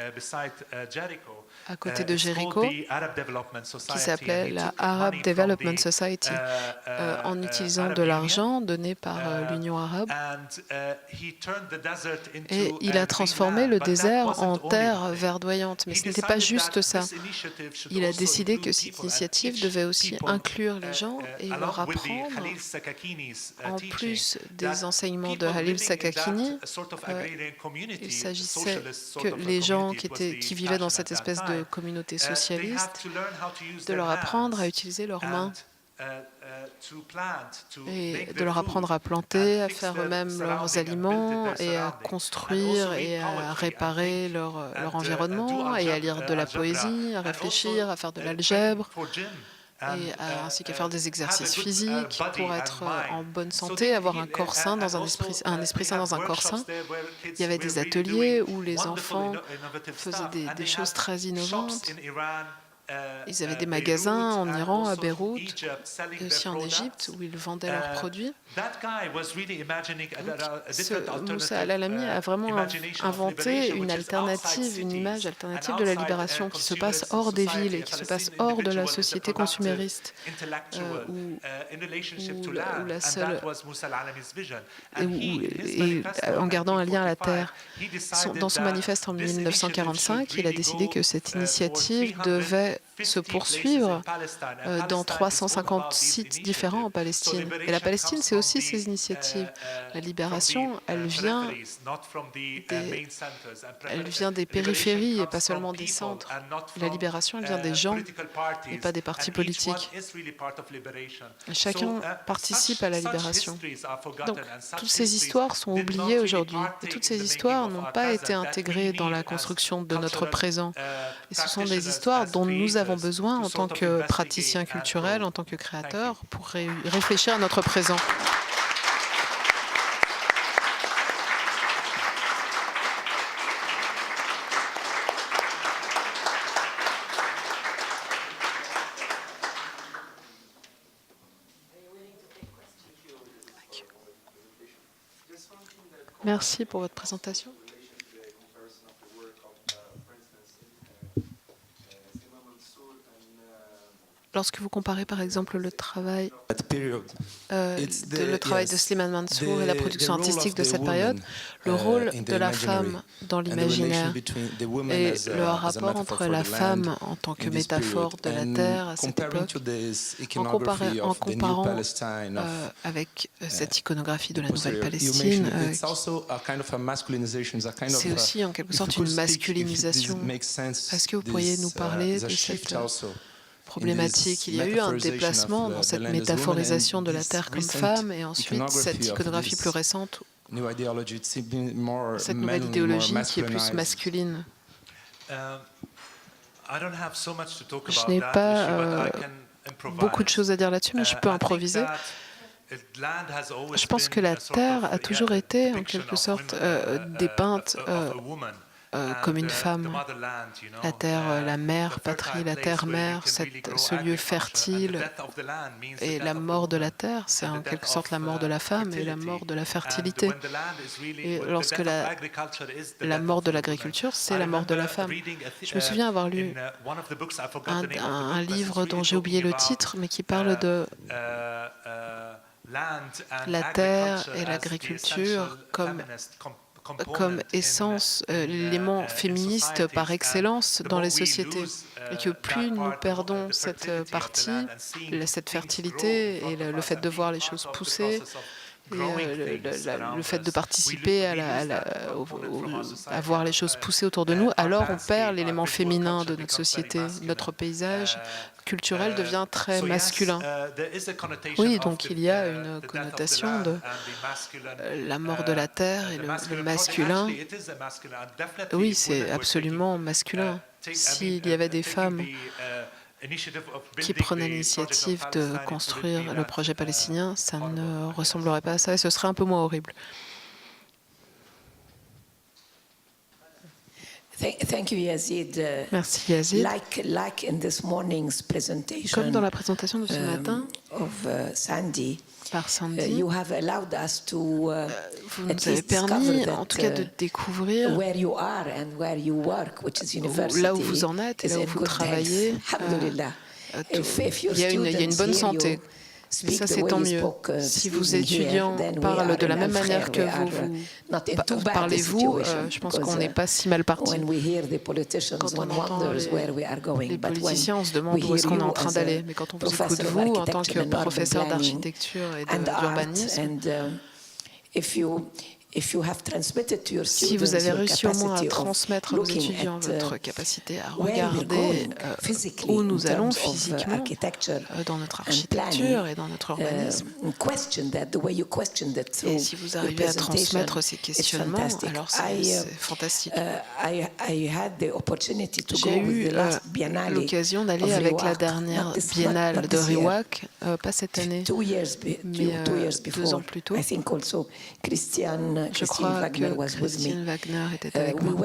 à côté de Jéricho qui s'appelait la Arab Development Society en utilisant de l'argent donné par l'Union arabe. Et il a transformé le désert en terre verdoyante. Mais ce n'était pas juste ça. Il a décidé que cette initiative devait aussi inclure les gens et leur apprendre, en plus des enseignements de Halil Sakakini, il s'agissait que les gens qui vivaient dans cette espèce de communauté socialiste, de leur apprendre à utiliser leurs mains et de leur apprendre à planter, à faire eux-mêmes leurs aliments et à construire et à réparer leur environnement et à lire de la poésie, à réfléchir, à faire de l'algèbre ainsi qu'à faire des exercices physiques pour être en bonne santé, avoir un corps sain dans un esprit sain dans un corps sain. Il y avait des ateliers où les enfants faisaient des choses très innovantes. Ils avaient des magasins en Iran, à Beyrouth, et aussi en Égypte, où ils vendaient leurs produits. Moussa Al-Alami a vraiment inventé une alternative, une image alternative de la libération qui se passe hors des villes et qui se passe hors de la société consumériste, où la seule et en gardant un lien à la terre. Dans son manifeste en 1945, il a décidé que cette initiative devait se poursuivre dans 350 sites différents en Palestine. Et la Palestine, c'est aussi ces initiatives. La libération, elle vient des périphéries et pas seulement des centres. La libération, elle vient des gens et pas des partis politiques. Chacun participe à la libération. Donc, toutes ces histoires sont oubliées aujourd'hui. Et toutes ces histoires n'ont pas été intégrées dans la construction de notre présent. Et ce sont des histoires dont nous avons besoin en tant que praticiens culturels, en tant que créateurs, pour réfléchir à notre présent. Merci pour votre présentation. Lorsque vous comparez par exemple le travail de Slimane Mansour et la production artistique de cette période, le rôle de la femme dans l'imaginaire et le rapport entre la femme en tant que métaphore de la terre à cette époque, en comparant avec cette iconographie de la Nouvelle-Palestine, c'est aussi en quelque sorte une masculinisation. Est-ce que vous pourriez nous parler de cette problématique? Il y a eu un déplacement dans cette métaphorisation de la terre comme femme et ensuite cette iconographie plus récente, cette nouvelle idéologie qui est plus masculine. Je n'ai pas beaucoup de choses à dire là-dessus, mais je peux improviser. Je pense que la terre a toujours été en quelque sorte dépeinte comme une femme. La terre, la mère patrie, la terre-mère, ce lieu fertile. Et la mort de la terre, c'est en quelque sorte la mort de la femme et la mort de la fertilité. Et lorsque la mort de l'agriculture, c'est la mort de la femme. Je me souviens avoir lu un livre dont j'ai oublié le titre, mais qui parle de la terre et l'agriculture comme essence, l'élément féministe par excellence dans les sociétés. Et que plus nous perdons cette partie, cette fertilité et le fait de voir les choses pousser, et le fait de participer à voir les choses pousser autour de nous, alors on perd l'élément féminin de notre société. Notre paysage culturel devient très masculin. Oui, donc il y a une connotation de la mort de la terre et le masculin. Oui, c'est absolument masculin. S'il y avait des femmes qui prenaient l'initiative de construire le projet palestinien, ça ne ressemblerait pas à ça et ce serait un peu moins horrible. Merci Yazid. Comme dans la présentation de ce matin par Sandy, vous nous avez permis en tout cas de découvrir là où vous en êtes et là où vous travaillez. Il y a une bonne santé. Et ça, c'est tant mieux. Si vos étudiants parlent de la même manière que vous parlez-vous, je pense qu'on n'est pas si mal parti. Quand on entend les politiciens, on se demande où est-ce qu'on est en train d'aller. Mais quand on vous écoute, vous, en tant que professeur d'architecture et d'urbanisme, si vous avez réussi au moins à transmettre à vos étudiants votre capacité à regarder où nous allons physiquement dans notre architecture et dans notre urbanisme, et si vous arrivez à transmettre ces questionnements, alors c'est fantastique. J'ai eu l'occasion d'aller avec la dernière biennale de Riwak, pas cette année, mais 2 ans plus tôt. Je crois que Christine Wagner était avec nous.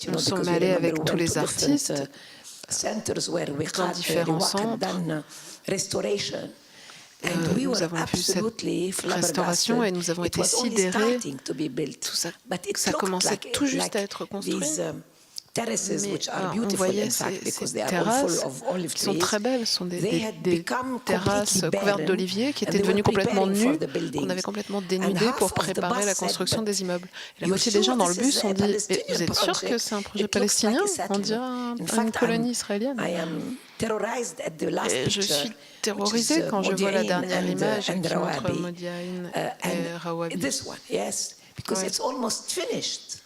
Nous sommes allés avec tous les artistes dans différents centres. Nous avons vu cette restauration et nous avons été sidérés. Tout ça, ça commençait tout juste à être construit. Mais on voyait ces terrasses qui sont très belles, ce sont des terrasses couvertes d'oliviers qui étaient devenues complètement nues, qu'on avait complètement dénudées pour préparer la construction des immeubles. Et la moitié des gens dans le bus ont dit « Vous êtes sûr que c'est un projet palestinien ? On dirait une colonie israélienne ?» Et je suis terrorisée quand je vois la dernière image qui montre Modi'in et Rawabi.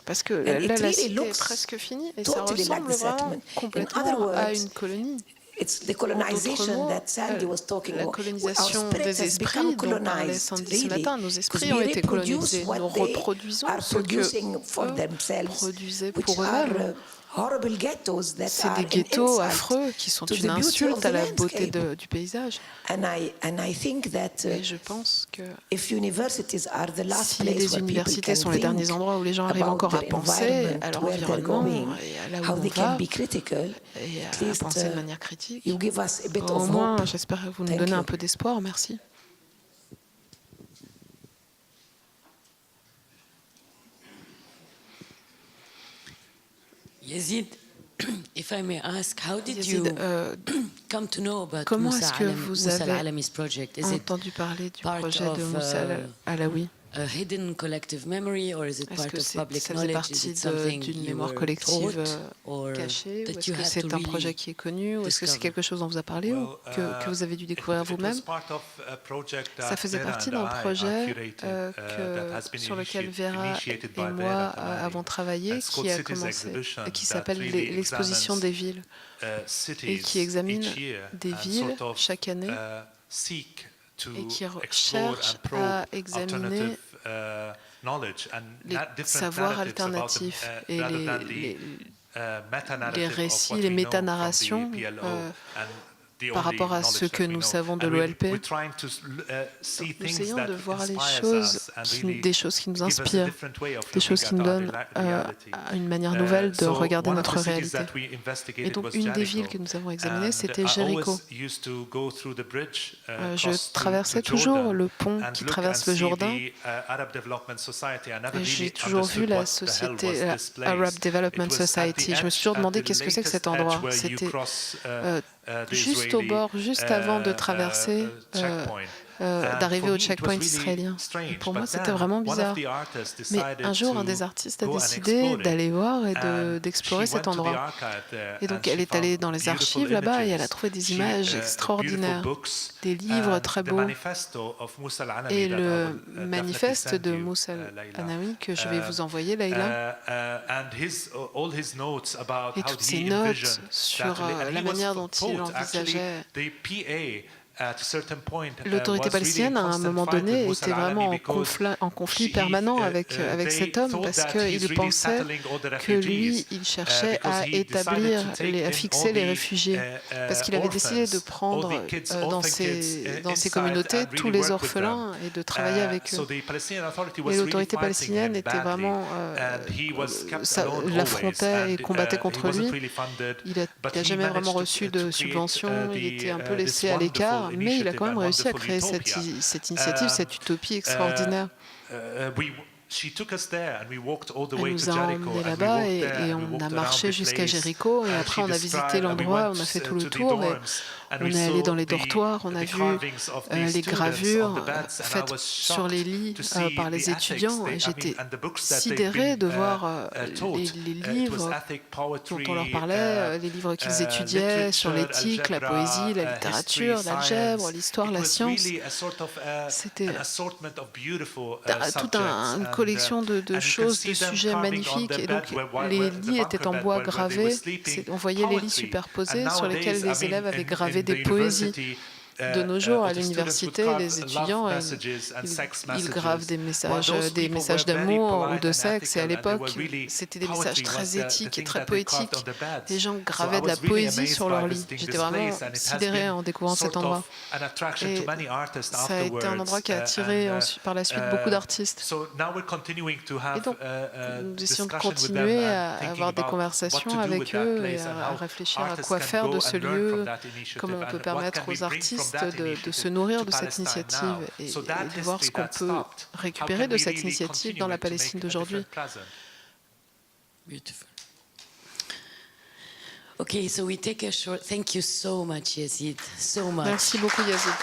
Parce que là, la cité est presque finie et ça ressemble vraiment complètement à une colonie. La colonisation des esprits dont parlait Sandy ce matin, nos esprits ont été colonisés. Nous reproduisons ce qu'eux produisaient pour eux-mêmes. C'est des ghettos affreux qui sont une insulte à la beauté du paysage. Et je pense que si les universités sont les derniers endroits où les gens arrivent encore à penser à leur environnement et à là où on va, et à penser de manière critique, au moins, j'espère que vous nous donnez un peu d'espoir. Merci. Yazid, if I may ask, how did you come to know about Moussa Al-Alami's project? Is it entendu parler du projet de Moussa Al-Alawi? A hidden collective memory, or is it part of public knowledge? Is it something d'une mémoire collective cachée, ou est-ce que c'est un projet qui est connu, ou est-ce que c'est quelque chose dont vous a parlé ou que vous avez dû découvrir vous-même? Ça faisait partie d'un projet sur lequel Vera et moi avons travaillé, qui a commencé, qui s'appelle l'exposition des villes, et qui examine des villes chaque année et qui cherche à examiner les savoirs alternatifs et les récits, les métanarrations par rapport à ce que nous savons de l'OLP. Nous essayons de voir les choses, des choses qui nous inspirent, des choses qui nous donnent une manière nouvelle de regarder notre réalité. Et donc, une des villes que nous avons examinées, c'était Jéricho. Je traversais toujours le pont qui traverse le Jourdain. Et j'ai toujours vu la société Arab Development Society. Je me suis toujours demandé qu'est-ce que c'est que cet endroit. C'était juste au bord, juste avant de traverser, d'arriver au checkpoint israélien. Et pour moi, c'était vraiment bizarre. Mais un jour, un des artistes a décidé d'aller voir et d'explorer cet endroit. Et donc, elle est allée dans les archives là-bas et elle a trouvé des images extraordinaires, des livres très beaux. Et le manifeste de Moussa Al-Alawi que je vais vous envoyer, Leïla, et toutes ces notes sur la manière dont il envisageait. L'autorité palestinienne, à un moment donné, était vraiment en conflit permanent avec cet homme parce qu'il pensait que lui, il cherchait à établir, à fixer les réfugiés. Parce qu'il avait décidé de prendre dans ces communautés tous les orphelins et de travailler avec eux. Et l'autorité palestinienne était vraiment l'affrontait et combattait contre lui. Il n'a jamais vraiment reçu de subventions, il était un peu laissé à l'écart. Mais il a quand même réussi à créer cette initiative, cette utopie extraordinaire. Elle nous a emmenés là-bas et on a marché jusqu'à Jéricho et après on a visité l'endroit, on a fait tout le tour et on est allé dans les dortoirs, on a vu les gravures faites sur les lits par les étudiants et j'étais sidéré de voir les livres dont on leur parlait, les livres qu'ils étudiaient sur l'éthique, la poésie, la littérature, l'algèbre, l'histoire, la science. C'était toute une collection de choses, de sujets magnifiques et donc les lits étaient en bois gravé, on voyait les lits superposés sur lesquels les élèves avaient gravé des poésies. de nos jours, à l'université, les étudiants, ils gravent des messages d'amour ou de sexe. Et à l'époque, c'était des messages très éthiques et très poétiques. Les gens gravaient de la poésie sur leur lit. J'étais vraiment sidérée en découvrant cet endroit. Et ça a été un endroit qui a attiré par la suite beaucoup d'artistes. Et donc, nous essayons de continuer à avoir des conversations avec eux et à réfléchir à quoi faire de ce lieu, comment on peut permettre aux artistes de se nourrir de cette initiative et de voir ce qu'on peut récupérer de cette initiative dans la Palestine d'aujourd'hui. Beautiful. Okay, so we take a short. Thank you so much, Yazid. So much. Merci beaucoup, Yazid.